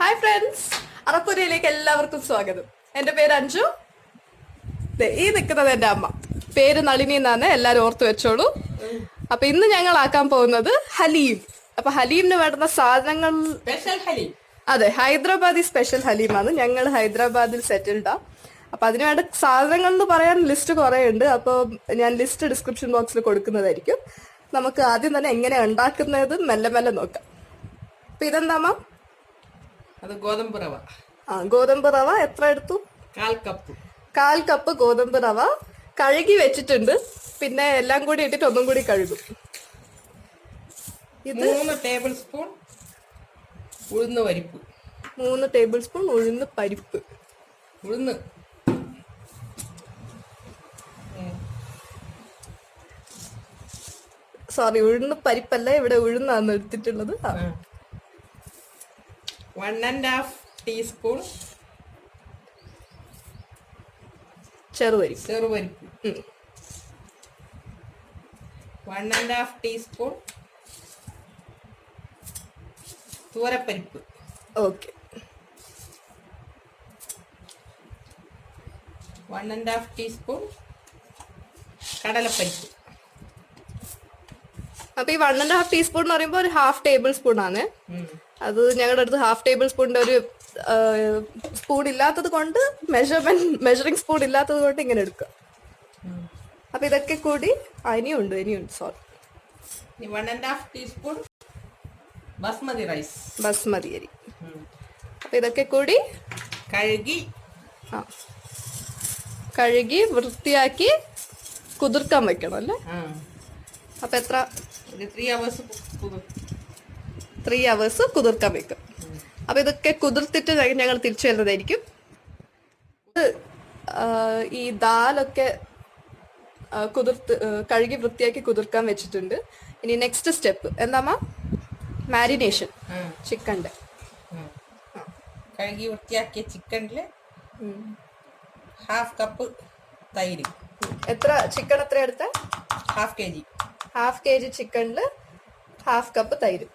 Hi friends, അറപ്പുരയിലേക്ക് എല്ലാവർക്കും സ്വാഗതം. എൻ്റെ പേര് അഞ്ജു. ഈ നിൽക്കുന്നത് എൻ്റെ അമ്മ. പേര് നളിനി എന്നാണ്, എല്ലാവരും ഓർത്ത് വെച്ചോളൂ. അപ്പൊ ഇന്ന് ഞങ്ങൾ ആക്കാൻ പോകുന്നത് ഹലീം. അപ്പൊ ഹലീമിന് വേണ്ടുന്ന സാധനങ്ങൾ, അതെ, ഹൈദരാബാദി സ്പെഷ്യൽ ഹലീമാണ്. ഞങ്ങൾ ഹൈദരാബാദിൽ സെറ്റിൽഡാ. അപ്പൊ അതിന് വേണ്ട സാധനങ്ങൾ എന്ന് പറയാൻ ലിസ്റ്റ് കുറെ ഉണ്ട്. അപ്പോൾ ഞാൻ ലിസ്റ്റ് ഡിസ്ക്രിപ്ഷൻ ബോക്സിൽ കൊടുക്കുന്നതായിരിക്കും. നമുക്ക് ആദ്യം തന്നെ എങ്ങനെ ഉണ്ടാക്കുന്നത് മെല്ലെ മെല്ലെ നോക്കാം. അപ്പൊ ഇതെന്താ മാം? അത് ഗോതമ്പ് റവ. ഗോതമ്പ് റവ എത്ര എടുത്തു? 1/4 കപ്പ് ഗോതമ്പ് റവ കഴുകി വെച്ചിട്ടുണ്ട്. പിന്നെ എല്ലാം കൂടി ഇട്ടിട്ട് ഒന്നും കൂടി കഴുകും. ഇത് 3 ടേബിൾ സ്പൂൺ ഉഴുന്ന് പരിപ്പ്. 3 ടേബിൾ സ്പൂൺ ഉഴുന്ന് പരിപ്പ്. ഉഴുന്ന് സോറി, ഉഴുന്ന് പരിപ്പല്ല, ഇവിടെ ഉഴുന്നാണ് എടുത്തിട്ടുള്ളത്. 1.5 ടീസ്പൂൺ ചെറുപരിപ്പ്. 1.5 ടീസ്പൂൺ തൂരപ്പരിപ്പ്. ഓക്കെ. 1.5 ടീസ്പൂൺ കടലപ്പരിപ്പ്. അപ്പൊ ഈ 1.5 ടീസ്പൂൺ എന്ന് പറയുമ്പോൾ ഒരു 1/2 ടേബിൾ സ്പൂൺ ആണ്. അത് ഞങ്ങളുടെ അടുത്ത് 1/2 ടേബിൾ സ്പൂണിന്റെ ഒരു സ്പൂൺ ഇല്ലാത്തത് കൊണ്ട്, മെഷറിംഗ് സ്പൂൺ ഇല്ലാത്തത് കൊണ്ട് ഇങ്ങനെ എടുക്കുക. അപ്പൊ ഇതൊക്കെ കൂടി ഇനിയുണ്ട് sorry. 1.5 teaspoon basmati rice, basmati അരി. അപ്പൊ ഇതൊക്കെ കൂടി കഴുകി വൃത്തിയാക്കി കുതിർക്കാൻ വെക്കണം അല്ലേ? അപ്പൊ എത്ര? 3 അവേഴ്സ് കുതിർക്കാൻ വെക്കും. അപ്പൊ ഇതൊക്കെ കുതിർത്തിട്ട് ഞങ്ങൾ തിരിച്ചു വരുന്നതായിരിക്കും. ഈ ദാലൊക്കെ കഴുകി വൃത്തിയാക്കി കുതിർക്കാൻ വെച്ചിട്ടുണ്ട്. ഇനി നെക്സ്റ്റ് സ്റ്റെപ്പ് എന്താ? മാരിനേഷൻ. ചിക്കൻ്റെ കഴുകി വൃത്തിയാക്കിയ ചിക്കനില് 1/2 കപ്പ് തൈര്. ചിക്കൻ എത്ര എടുത്ത? 1/2 kg. 1/2 kg ചിക്കനില് 1/2 കപ്പ് തൈര്.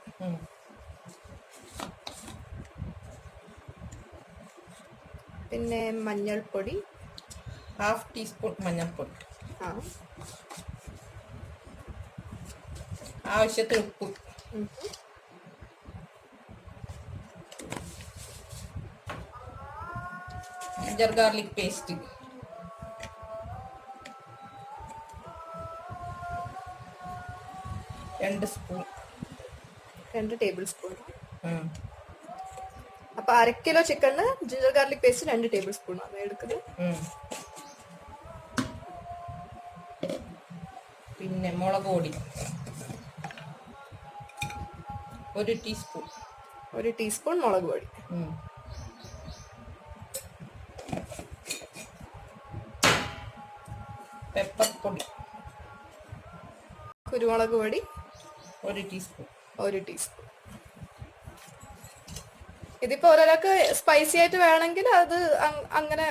പിന്നെ മഞ്ഞൾപ്പൊടി 1/2 ടീസ്പൂൺ മഞ്ഞൾപ്പൊടി. ആവശ്യത്തിന് ഉപ്പ്. Ginger garlic paste 2 tablespoon. അപ്പൊ 1/2 കിലോ ചിക്കനിന് ginger garlic paste 2 tablespoon ആണ് എടുക്കുന്നത്. പിന്നെ മുളക് പൊടി 1 ടീസ്പൂൺ. 1 ടീസ്പൂൺ മുളക് പൊടി. പെപ്പർ പൊടി, കുരുമുളക് പൊടി 1 ടീസ്പൂൺ. 1 ടീസ്പൂൺ. ഇതിപ്പോ ഒരാൾക്ക് സ്പൈസി ആയിട്ട് വേണമെങ്കിൽ അത് അങ്ങനെ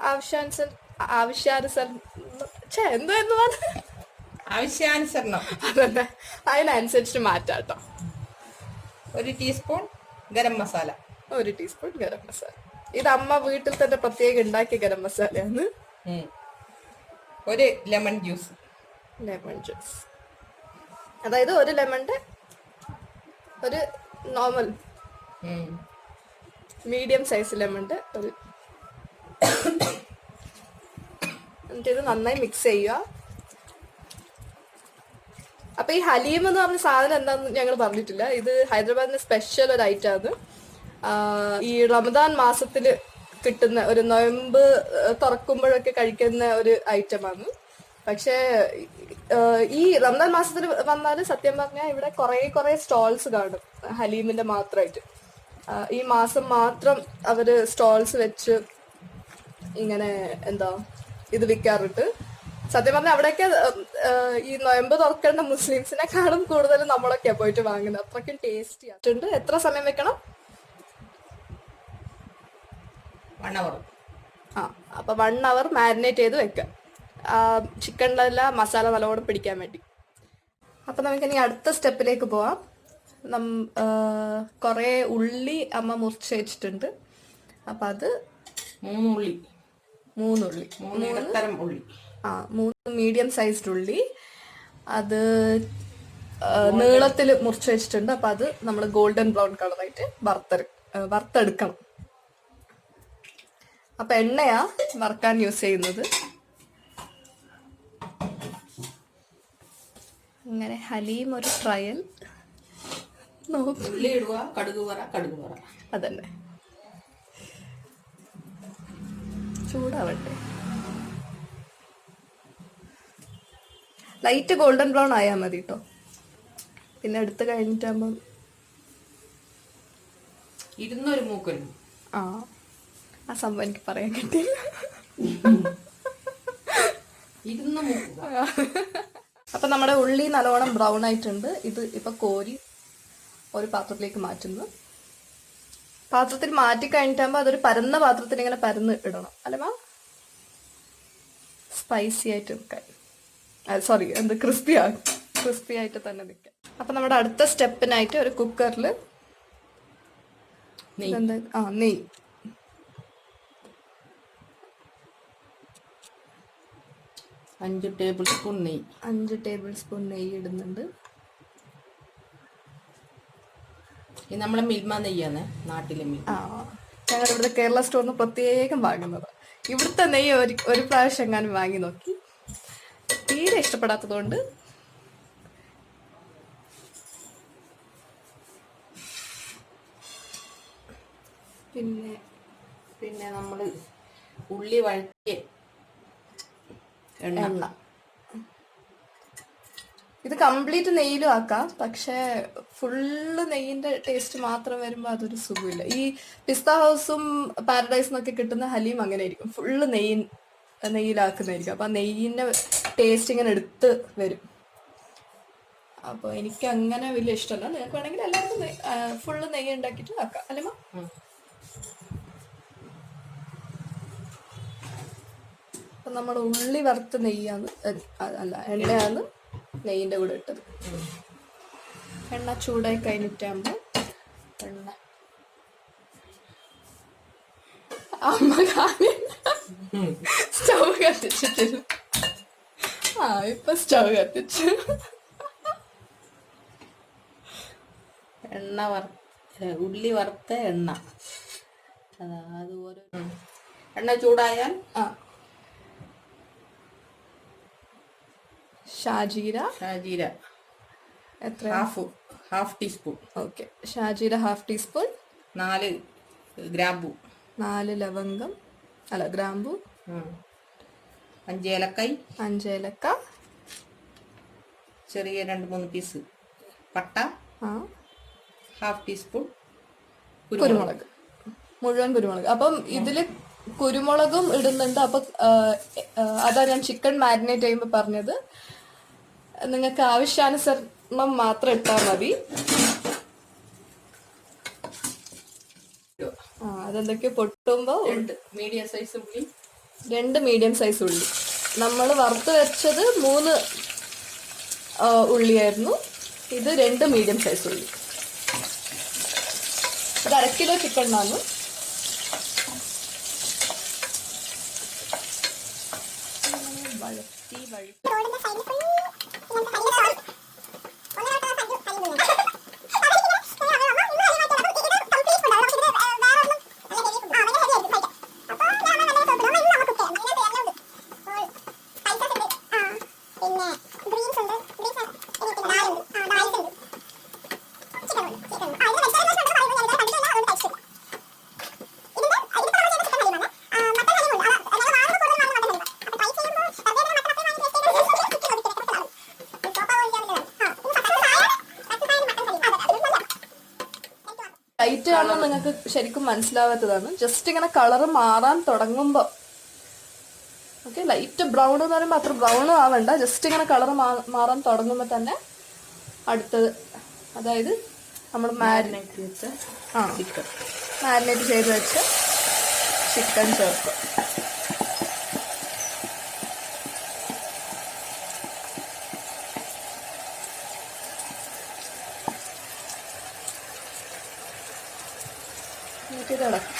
ആവശ്യാനുസരണം അതന്നെ, അതിനനുസരിച്ച് മാറ്റാം കേട്ടോ. 1 ടീസ്പൂൺ ഗരം മസാല. 1 ടീസ്പൂൺ ഗരം മസാല. ഇത് അമ്മ വീട്ടിൽ തന്നെ പ്രത്യേകം ഉണ്ടാക്കിയ ഗരം മസാലയാണ്. 1 ലെമൺ ജ്യൂസ്. അതായത് 1 ലെമണിന്റെ ഒരു നോർമൽ മീഡിയം സൈസ് ലെമണിന്റെ ഒരു. എന്നിട്ട് ഇത് നന്നായി മിക്സ് ചെയ്യുക. അപ്പൊ ഈ ഹലീം എന്ന് പറഞ്ഞ സാധനം എന്താന്ന് ഞങ്ങൾ പറഞ്ഞിട്ടില്ല. ഇത് ഹൈദരാബാദിന്റെ സ്പെഷ്യൽ ഒരു ഐറ്റം ആണ്. ഈ റമദാൻ മാസത്തിൽ കിട്ടുന്ന ഒരു നൊയമ്പ് തുറക്കുമ്പോഴൊക്കെ കഴിക്കുന്ന ഒരു ഐറ്റമാണ്. പക്ഷേ ഈ റമദാൻ മാസത്തിൽ വന്നാൽ സത്യം പറഞ്ഞാൽ ഇവിടെ കുറെ സ്റ്റോൾസ് കാണും ഹലീമിന്റെ മാത്രമായിട്ട്. ഈ മാസം മാത്രം അവര് സ്റ്റോൾസ് വെച്ച് ഇങ്ങനെ ഇത് വിൽക്കാറുണ്ട്. സത്യം പറഞ്ഞാൽ അവിടെയൊക്കെ ഈ നൊയമ്പ് തുറക്കേണ്ട മുസ്ലിംസിനെക്കാളും കൂടുതൽ നമ്മളൊക്കെയാ പോയിട്ട് വാങ്ങുന്നത്. അത്രയ്ക്കും ടേസ്റ്റി ആയിട്ടുണ്ട്. എത്ര സമയം വെക്കണം? 1 hour. അപ്പൊ 1 hour മാരിനേറ്റ് ചെയ്ത് വെക്കാം, ചിക്കനിലെല്ലാം മസാല നല്ലോണം പിടിക്കാൻ വേണ്ടി. അപ്പൊ നമുക്കിനി അടുത്ത സ്റ്റെപ്പിലേക്ക് പോവാം. കുറേ ഉള്ളി അമ്മ മുറിച്ച് വെച്ചിട്ടുണ്ട്. അപ്പം അത് 3 ഉള്ളി, 3 ഉള്ളി, 3 ഇടത്തരം ഉള്ളി, 3 മീഡിയം സൈസ്ഡ് ഉള്ളി അത് നീളത്തിൽ മുറിച്ച് വെച്ചിട്ടുണ്ട്. അപ്പം അത് നമ്മൾ ഗോൾഡൻ ബ്രൗൺ കളറായിട്ട് വറുത്തെടുക്കണം. അപ്പം എണ്ണയാ വറുക്കാൻ യൂസ് ചെയ്യുന്നത്. അങ്ങനെ ഹലീം ഒരു ട്രയൽ നോക്കും. ഉള്ളി ഇടുക, കടുക് പറ. അതന്നെ, ചൂടാവട്ടെ. ലൈറ്റ് ഗോൾഡൻ ബ്രൗൺ ആയാൽ മതി കേട്ടോ. പിന്നെ എടുത്ത് കഴിഞ്ഞിട്ടാകുമ്പം ഇരുന്നൊരു മൂക്കലും ആ സംഭവം എനിക്ക് പറയാൻ കിട്ടിയില്ല. ഇരുന്ന് മൂക്കുക. അപ്പൊ നമ്മുടെ ഉള്ളി നല്ലോണം ബ്രൗൺ ആയിട്ടുണ്ട്. ഇത് ഇപ്പൊ കോരി ഒരു പാത്രത്തിലേക്ക് മാറ്റുന്നു. പാത്രത്തിൽ മാറ്റി കഴിഞ്ഞിട്ടാകുമ്പോ അതൊരു പരന്ന പാത്രത്തിൽ ഇങ്ങനെ പരന്ന് ഇടണം അല്ലേ മാ? സ്പൈസി ആയിട്ട് നിൽക്കാൻ, സോറി ക്രിസ്പി ആയിട്ട് തന്നെ നിൽക്കാം. അപ്പൊ നമ്മുടെ അടുത്ത സ്റ്റെപ്പിനായിട്ട് ഒരു കുക്കറിൽ നെയ്യ് 5 ടേബിൾ സ്പൂൺ നെയ്യ്. 5 ടേബിൾ സ്പൂൺ നെയ്യ് ഇടുന്നുണ്ട്. ഇത് നമ്മളെ മിൽമ നെയ്യാണ്, നാട്ടിലെ മിൽമ. ഞങ്ങൾ ഇവിടെ കേരള സ്റ്റോറിൽ നിന്ന് പ്രത്യേകം വാങ്ങുന്നത്. ഇവിടുത്തെ നെയ്യ് ഒരു പ്രാവശ്യം എങ്ങാനും വാങ്ങി നോക്കി, തീരെ ഇഷ്ടപ്പെടാത്തതുകൊണ്ട് പിന്നെ നമ്മൾ ഉള്ളി വഴറ്റിയ എണ്ണ. ഇത് കംപ്ലീറ്റ് നെയ്യിലും ആക്കാം, പക്ഷെ ഫുള്ള് നെയ്യിന്റെ ടേസ്റ്റ് മാത്രം വരുമ്പോൾ അതൊരു സുഖമില്ല. ഈ പിസ്ത ഹൗസും പാരഡൈസും ഒക്കെ കിട്ടുന്ന ഹലീം അങ്ങനെ ആയിരിക്കും, ഫുള്ള് നെയ്യിലാക്കുന്നതായിരിക്കും. അപ്പൊ നെയ്യിന്റെ ടേസ്റ്റ് ഇങ്ങനെ എടുത്ത് വരും. അപ്പോൾ എനിക്ക് അങ്ങനെ വലിയ ഇഷ്ടമല്ല. നിങ്ങൾക്ക് വേണമെങ്കിൽ എല്ലാവർക്കും ഫുള്ള് നെയ്യ് ഉണ്ടാക്കിയിട്ട് ആക്കാം അല്ലേ മാ? അപ്പം നമ്മൾ ഉള്ളി വറുത്ത നെയ്യാണ്, അല്ല എണ്ണയാണ് നെയ്യിൻ്റെ കൂടെ ഇട്ടത്. എണ്ണ ചൂടായി കഴിഞ്ഞിട്ടാകുമ്പോൾ അമ്മ സ്റ്റൗ കത്തിച്ചിട്ടില്ല. ഇപ്പൊ സ്റ്റൗ കത്തിച്ചു. ഉള്ളി വറുത്ത എണ്ണ. അതുപോലെ എണ്ണ ചൂടായാൽ ഷാജീര എത്ര? Half teaspoon. ഓക്കെ, ഷാജീര ഹാഫ് ടീസ്പൂൺ. 4 ഗ്രാമ്പു, 4 ലവംഗം അല്ല ഗ്രാമ്പു, 5 ഏലക്കായ്, 5 ഏലക്ക, ചെറിയ 2-3 പീസ് പട്ട, ഹാഫ് ടീസ്പൂൺ കുരുമുളക്, മുഴുവൻ കുരുമുളക്. അപ്പം ഇതില് കുരുമുളകും ഇടുന്നുണ്ട്. അപ്പൊ അതാ ഞാൻ ചിക്കൻ മാരിനേറ്റ് ചെയ്യുമ്പോൾ പറഞ്ഞത്, നിങ്ങൾക്ക് ആവശ്യാനുസരണം മാത്രം ഇട്ടാൽ മതി. അതെന്തൊക്കെയോ പൊട്ടുമ്പോ 2 മീഡിയം സൈസ് ഉള്ളി, 2 മീഡിയം സൈസ് ഉള്ളി. നമ്മൾ വറുത്ത് വെച്ചത് 3 ഉള്ളിയായിരുന്നു, ഇത് 2 മീഡിയം സൈസ് ഉള്ളി. ഇത് 1/2 കിലോ ചിക്കൻ ആണ്. ലൈറ്റ് കാണുമ്പോൾ നിങ്ങൾക്ക് ശരിക്കും മനസ്സിലാവാത്തതാണ്. ജസ്റ്റ് ഇങ്ങനെ കളറ് മാറാൻ തുടങ്ങുമ്പോൾ, ഓക്കെ, ലൈറ്റ് ബ്രൗൺ എന്ന് പറയുമ്പോൾ അത്ര ബ്രൗണും ആവണ്ട, ജസ്റ്റ് ഇങ്ങനെ കളറ് മാറാൻ തുടങ്ങുമ്പോൾ തന്നെ അടുത്തത്, അതായത് നമ്മൾ മാരിനേറ്റ് ചെയ്ത് വെച്ച ചിക്കൻ ചേർക്കും. എന്നിട്ട് ഇളക്കാം.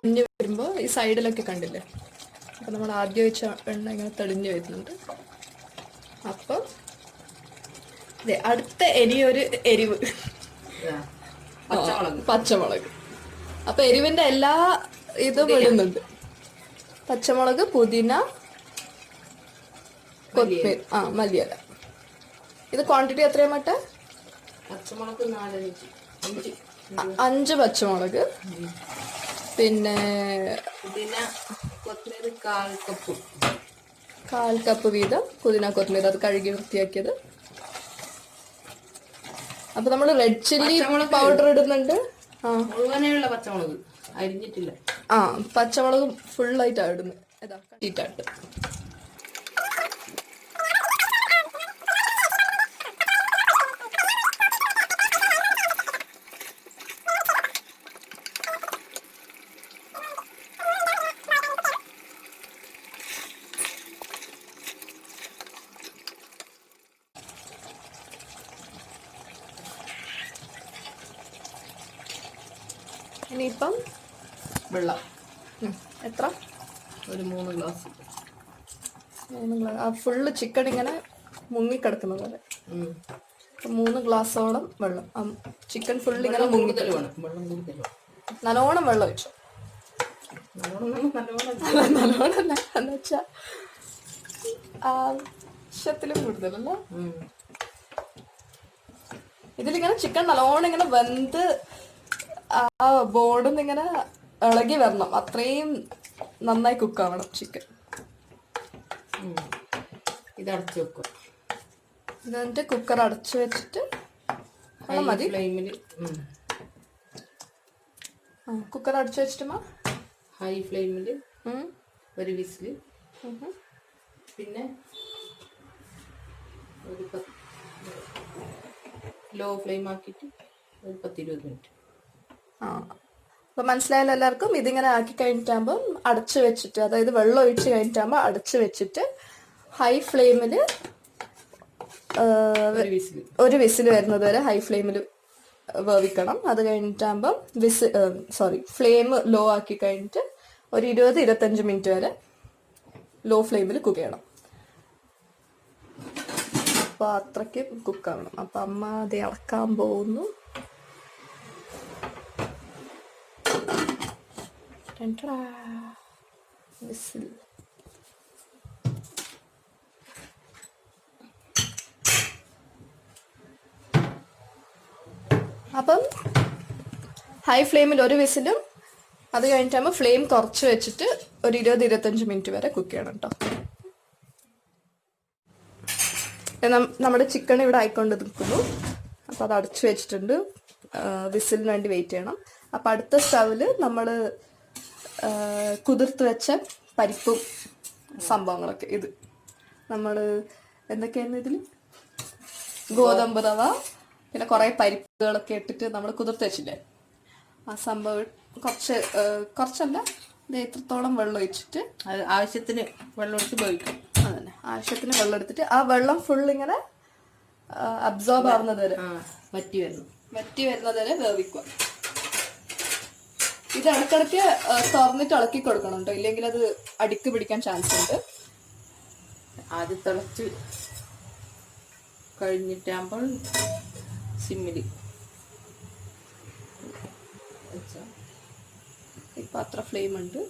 തെളിഞ്ഞ് വരുമ്പോൾ ഈ സൈഡിലൊക്കെ കണ്ടില്ലേ, അപ്പം നമ്മൾ ആദ്യം വെച്ച എണ്ണ ഇങ്ങനെ തെളിഞ്ഞ് വരുന്നുണ്ട്. അപ്പം അടുത്ത ഇനിയൊരു എരിവ്, പച്ചമുളക്. അപ്പൊ എരിവിന്റെ എല്ലാ ഇതും ഇടുന്നുണ്ട്. പച്ചമുളക്, പുതിന, കൊത്തമല്ലി, മല്ലിയില. ഇത് ക്വാണ്ടിറ്റി എത്രയാ മറ്റ? പച്ചമുളക് 5 പച്ചമുളക്, പിന്നെ പുതിന കൊത്തമല്ലി 1/4 കപ്പ് വീതം പുതിന കൊത്തമല്ലി, അത് കഴുകി വൃത്തിയാക്കിയത്. അപ്പൊ നമ്മള് റെഡ് ചില്ലി പൗഡർ ഇടുന്നുണ്ട്. മുഴുവനെയുള്ള പച്ചമുളക് അരിഞ്ഞിട്ടില്ല. പച്ചമുളക് ഫുള്ളായിട്ടാണ് ഇടുന്നത്. ഇതായിട്ട് ഇനിയിപ്പം വെള്ളം എത്ര? ഒരു 3 ഗ്ലാസ്. ആ ഫുള്ള് ചിക്കൻ ഇങ്ങനെ മുങ്ങിക്കിടക്കുന്ന പോലെ 3 ഗ്ലാസോളം വെള്ളം. ചിക്കൻ ഫുള്ള് ഇങ്ങനെ മുങ്ങി. നല്ലോണം വെള്ളം ഒഴിച്ചു. നല്ലോണമല്ല എന്ന് വെച്ചാ ആവശ്യത്തിലും കൂടുതലല്ല. ഇതിലിങ്ങനെ ചിക്കൻ നല്ലോണം ഇങ്ങനെ വെന്ത് ആ ബോർഡിൽ നിന്ന് ഇങ്ങനെ ഇളകി വരണം. അത്രയും നന്നായി കുക്കാവണം ചിക്കൻ. ഇത് അടച്ചു വെക്കും. എന്നിട്ട് കുക്കർ അടച്ചു വെച്ചിട്ട് മതി. ഫ്ലെയിമില് കുക്കർ അടച്ചു വെച്ചിട്ട് ഹൈ ഫ്ലെയിമില് ഒരു വിസില്, പിന്നെ ഒരു ലോ ഫ്ലെയിം ആക്കിയിട്ട് ഒരു 10-20 മിനിറ്റ്. അപ്പൊ മനസ്സിലായല്ലോ എല്ലാവർക്കും. ഇതിങ്ങനെ ആക്കി കഴിഞ്ഞിട്ടാകുമ്പോൾ അടച്ചു വെച്ചിട്ട്, അതായത് വെള്ളം ഒഴിച്ച് കഴിഞ്ഞിട്ടാകുമ്പോൾ അടച്ചു വെച്ചിട്ട് ഹൈ ഫ്ലെയിമിൽ ഒരു വിസിൽ വരുന്നത് വരെ ഹൈ ഫ്ലെയിമിൽ വേവിക്കണം. അത് കഴിഞ്ഞിട്ടാകുമ്പം ഫ്ലെയിം ലോ ആക്കി കഴിഞ്ഞിട്ട് ഒരു 20-25 മിനിറ്റ് വരെ ലോ ഫ്ലെയിമിൽ കുക്ക് ചെയ്യണം. അപ്പൊ അത്രയ്ക്ക് കുക്കാവണം. അപ്പൊ അമ്മ അത് ഇളക്കാൻ പോകുന്നു. വിസിൽ. അപ്പം ഹൈ ഫ്ലെയിമിൽ ഒരു വിസിലും, അത് കഴിഞ്ഞിട്ടാകുമ്പോൾ ഫ്ലെയിം കുറച്ച് വെച്ചിട്ട് ഒരു 20-25 മിനിറ്റ് വരെ കുക്ക് ചെയ്യണം കേട്ടോ. നമ്മുടെ ചിക്കൻ ഇവിടെ ആയിക്കൊണ്ട് നിൽക്കുന്നു. അപ്പോൾ അത് അടച്ചു വെച്ചിട്ടുണ്ട്. വിസിലിന് വേണ്ടി വെയിറ്റ് ചെയ്യണം. അപ്പം അടുത്ത സ്റ്റവിൽ നമ്മൾ കുതിർത്ത് വെച്ച പരിപ്പും സംഭവങ്ങളൊക്കെ, ഇത് നമ്മൾ എന്തൊക്കെയായിരുന്നു ഇതിൽ, ഗോതമ്പ് റവ, പിന്നെ കുറേ പരിപ്പുകളൊക്കെ ഇട്ടിട്ട് നമ്മൾ കുതിർത്ത് വെച്ചില്ലേ, ആ സംഭവം കുറച്ചല്ല, എത്രത്തോളം വെള്ളം ഒഴിച്ചിട്ട് ആവശ്യത്തിന് വെള്ളം ഒഴിച്ച് വേവിക്കും. അതന്നെ, ആവശ്യത്തിന് വെള്ളം എടുത്തിട്ട് ആ വെള്ളം ഫുൾ ഇങ്ങനെ അബ്സോർബ് ആവുന്നത് വരെ, വറ്റി വരുന്നത് വരെ വേവിക്കുക. ഇത് ഇടയ്ക്കിടയ്ക്ക് തുറന്നിട്ട് ഇളക്കി കൊടുക്കണം കേട്ടോ, ഇല്ലെങ്കിൽ അത് അടിക്ക് പിടിക്കാൻ ചാൻസ് ഉണ്ട്. ആദ്യം തിളച്ച് കഴിഞ്ഞിട്ടാകുമ്പോൾ സിമ്മില് ഇപ്പം അത്ര ഫ്ലെയിം ഉണ്ട്.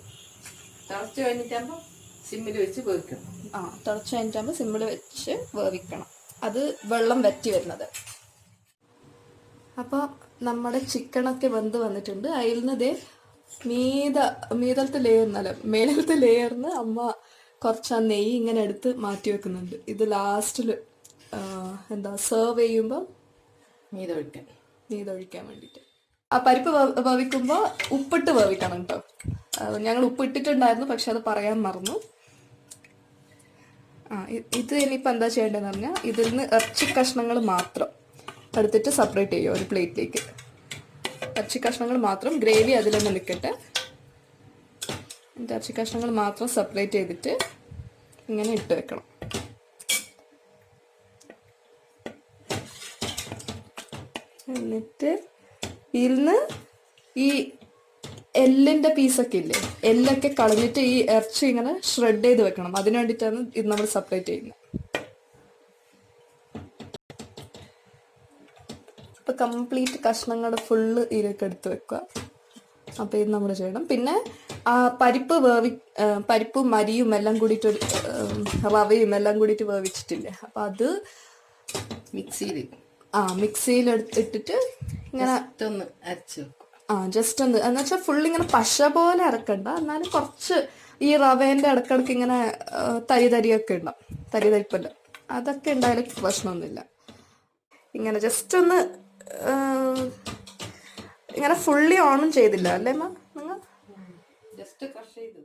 തിളച്ച് കഴിഞ്ഞിട്ടാകുമ്പോൾ സിമ്മിൽ വെച്ച് വേവിക്കണം. തിളച്ച് കഴിഞ്ഞിട്ടാകുമ്പോൾ സിമ്മിൽ വെച്ച് വേവിക്കണം. അത് വെള്ളം വറ്റി വരുന്നത്. അപ്പോൾ നമ്മുടെ ചിക്കനൊക്കെ വെന്ത് വന്നിട്ടുണ്ട്. അതിൽ നിന്ന് ഇതേ മീതലത്തെ ലെയർന്നല്ല, മേലത്തെ ലെയറിന് അമ്മ കുറച്ച് ആ നെയ്യ് ഇങ്ങനെ എടുത്ത് മാറ്റി വെക്കുന്നുണ്ട്. ഇത് ലാസ്റ്റിൽ സെർവ് ചെയ്യുമ്പോൾ മീതൊഴിക്കാൻ വേണ്ടിയിട്ട്. ആ പരിപ്പ് വേവിക്കുമ്പോൾ ഉപ്പിട്ട് വേവിക്കണം കേട്ടോ. ഞങ്ങൾ ഉപ്പിട്ടിട്ടുണ്ടായിരുന്നു, പക്ഷെ അത് പറയാൻ മറന്നു. ഇത് ഇനിയിപ്പോൾ എന്താ ചെയ്യേണ്ടതെന്ന് പറഞ്ഞാൽ, ഇതിൽ നിന്ന് ഇറച്ചി കഷ്ണങ്ങൾ മാത്രം എടുത്തിട്ട് സെപ്പറേറ്റ് ചെയ്യുക ഒരു പ്ലേറ്റിലേക്ക്. ഇറച്ചി കഷ്ണങ്ങൾ മാത്രം, ഗ്രേവി അതിൽ തന്നെ നിൽക്കട്ടെ. എന്നിട്ട് ഇറച്ചി കഷ്ണങ്ങൾ മാത്രം സെപ്പറേറ്റ് ചെയ്തിട്ട് ഇങ്ങനെ ഇട്ട് വെക്കണം. എന്നിട്ട് ഇതിന്ന് ഈ എല്ലിന്റെ പീസൊക്കെ ഇല്ലേ, എല്ലൊക്കെ കളഞ്ഞിട്ട് ഈ ഇറച്ചി ഇങ്ങനെ ഷ്രെഡ് ചെയ്ത് വെക്കണം. അതിന് വേണ്ടിയിട്ടാണ് ഇത് നമ്മൾ സെപ്പറേറ്റ് ചെയ്യുന്നത്. അപ്പൊ കംപ്ലീറ്റ് കഷ്ണങ്ങൾ ഫുള്ള് ഇതിലേക്ക് എടുത്ത് വെക്കുക. അപ്പൊ ഇത് നമ്മൾ ചെയ്യണം. പിന്നെ ആ പരിപ്പും മരിയും എല്ലാം കൂടിയിട്ട് റവയും എല്ലാം കൂടിയിട്ട് വേവിച്ചിട്ടില്ലേ, അപ്പൊ അത് മിക്സിയിൽ ഇട്ടിട്ട് ഇങ്ങനെ ഒന്ന് അരച്ചു ജസ്റ്റ് ഒന്ന് എന്ന് വെച്ചാൽ ഫുൾ ഇങ്ങനെ പശ പോലെ ഇറക്കണ്ട, എന്നാലും കുറച്ച് ഈ റവേന്റെ ഇടക്കിടക്ക് ഇങ്ങനെ തരിയൊക്കെ ഉണ്ടാവും, തരിപ്പല്ല, അതൊക്കെ ഉണ്ടായാലും പ്രശ്നമൊന്നുമില്ല. ഇങ്ങനെ ജസ്റ്റ് ഒന്ന് ഇങ്ങനെ ഫുള്ളി ഓണും ചെയ്തില്ല അല്ലേ മാ നിങ്ങൾ? ജസ്റ്റ് ക്രഷ് ചെയ്തു.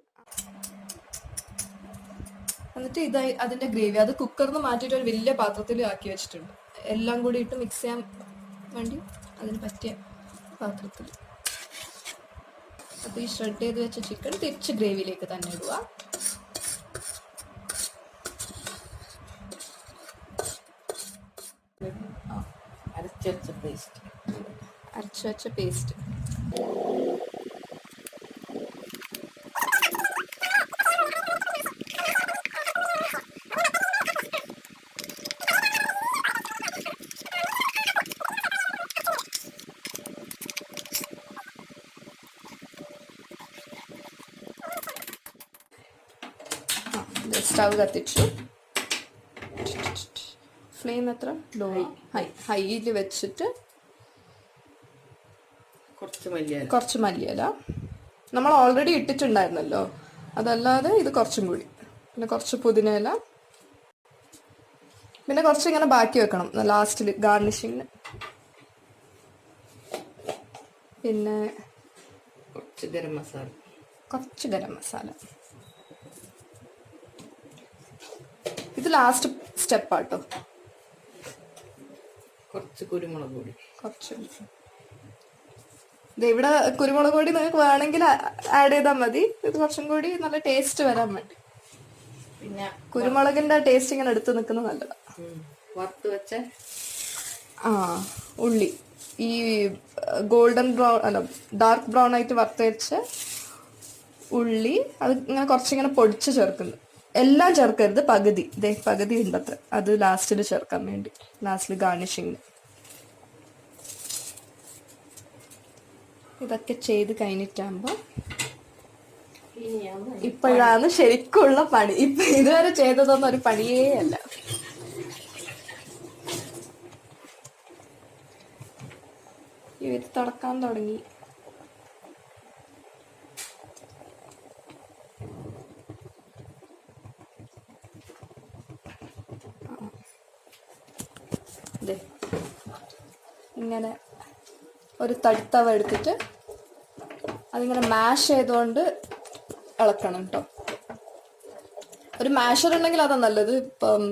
എന്നിട്ട് അതിന്റെ ഗ്രേവി അത് കുക്കറിന്ന് മാറ്റിയിട്ട് ഒരു വലിയ പാത്രത്തിൽ ആക്കി വെച്ചിട്ടുണ്ട്. എല്ലാം കൂടി ഇട്ട് മിക്സ് ചെയ്യാൻ വേണ്ടി അതിന് പറ്റിയ പാത്രത്തിൽ. അപ്പൊ ഈ ഷ്രെഡ് ചെയ്ത് വെച്ച ചിക്കൻ തിരിച്ച് ഗ്രേവിയിലേക്ക് തന്നെ ഇടുക. അരച്ചു വെച്ച പേസ്റ്റ് സ്റ്റവ് കത്തിച്ചു. ഫ്ലെയിം എത്ര? ലോ, ഹൈയിൽ വെച്ചിട്ട് കുറച്ച് മല്ലിയില നമ്മൾ ഓൾറെഡി ഇട്ടിട്ടുണ്ടായിരുന്നല്ലോ, അതല്ലാതെ ഇത് കുറച്ചും കൂടി, പിന്നെ കുറച്ച് പുതിനയില, പിന്നെ കുറച്ച് ഇങ്ങനെ ബാക്കി വെക്കണം ലാസ്റ്റിൽ ഗാർണിഷിങ്ങിന്. പിന്നെ കുറച്ച് ഗരം മസാല. ഇത് ലാസ്റ്റ് സ്റ്റെപ്പാട്ടോ. കുറച്ച് കുരുമുളക് പൊടി. ഇവിടെ കുരുമുളക് പൊടി നിങ്ങൾക്ക് വേണമെങ്കിൽ ആഡ് ചെയ്താൽ മതി. ഇത് കുറച്ചും കൂടി നല്ല ടേസ്റ്റ് വരാൻ വേണ്ടി. പിന്നെ കുരുമുളകിന്റെ ടേസ്റ്റ് ഇങ്ങനെ എടുത്ത് നിൽക്കുന്നത് നല്ലതാണ്. വറുത്ത് വെച്ച ഉള്ളി, ഈ ഗോൾഡൻ ബ്രൗൺ അല്ല ഡാർക്ക് ബ്രൗൺ ആയിട്ട് വറുത്ത് വെച്ച ഉള്ളി, അത് ഇങ്ങനെ കുറച്ചിങ്ങനെ പൊടിച്ച് ചേർക്കുന്നു. എല്ലാം ചേർക്കരുത്, പകുതി ഉണ്ടത്ര, അത് ലാസ്റ്റിൽ ചേർക്കാൻ വേണ്ടി, ലാസ്റ്റിൽ ഗാർണിഷിങ്ങിന്. ഇതൊക്കെ ചെയ്ത് കഴിഞ്ഞിട്ടാകുമ്പോ ഇപ്പോഴാണ് ശരിക്കുള്ള പണി. ഇതുവരെ ചെയ്തതൊന്നും ഒരു പണിയേ അല്ല. ഇവർ തുടക്കാൻ തുടങ്ങി. ഇങ്ങനെ ഒരു തടുത്തവ എടുത്തിട്ട് അതിങ്ങനെ മാഷ് ചെയ്തുകൊണ്ട് ഇളക്കണം കേട്ടോ. ഒരു മാഷർ ഉണ്ടെങ്കിൽ അതാ നല്ലത്. ഇപ്പം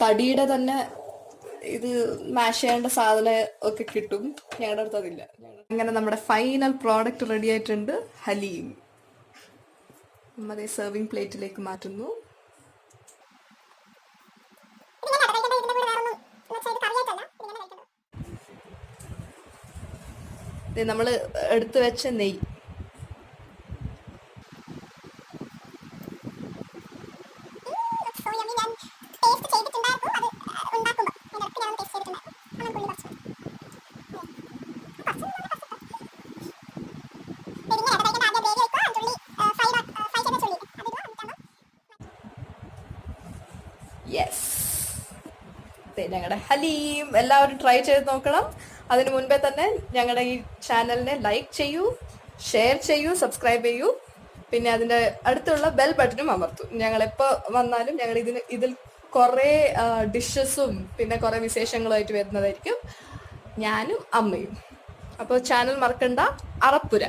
തടിയുടെ തന്നെ ഇത് മാഷ് ചെയ്യേണ്ട സാധനം ഒക്കെ കിട്ടും, ഞങ്ങളുടെ അടുത്ത് അതില്ല. അങ്ങനെ നമ്മുടെ ഫൈനൽ പ്രോഡക്റ്റ് റെഡി ആയിട്ടുണ്ട്, ഹലീം. നമ്മളെ സെർവിങ് പ്ലേറ്റിലേക്ക് മാറ്റുന്നു. നമ്മൾ എടുത്തു വെച്ച നെയ്യ്, ഞങ്ങളുടെ ഹലീം എല്ലാവരും ട്രൈ ചെയ്ത് നോക്കണം. അതിനു മുൻപേ തന്നെ ഞങ്ങളുടെ ഈ ചാനലിനെ ലൈക്ക് ചെയ്യൂ, ഷെയർ ചെയ്യൂ, സബ്സ്ക്രൈബ് ചെയ്യൂ. പിന്നെ അതിൻ്റെ അടുത്തുള്ള ബെൽ ബട്ടണും അമർത്തും. ഞങ്ങളെപ്പോൾ വന്നാലും ഞങ്ങൾ ഇതിൽ കുറേ ഡിഷസും പിന്നെ കുറേ വിശേഷങ്ങളുമായിട്ട് വരുന്നതായിരിക്കും, ഞാനും അമ്മയും. അപ്പോൾ ചാനൽ മറക്കണ്ട, അറപ്പുര.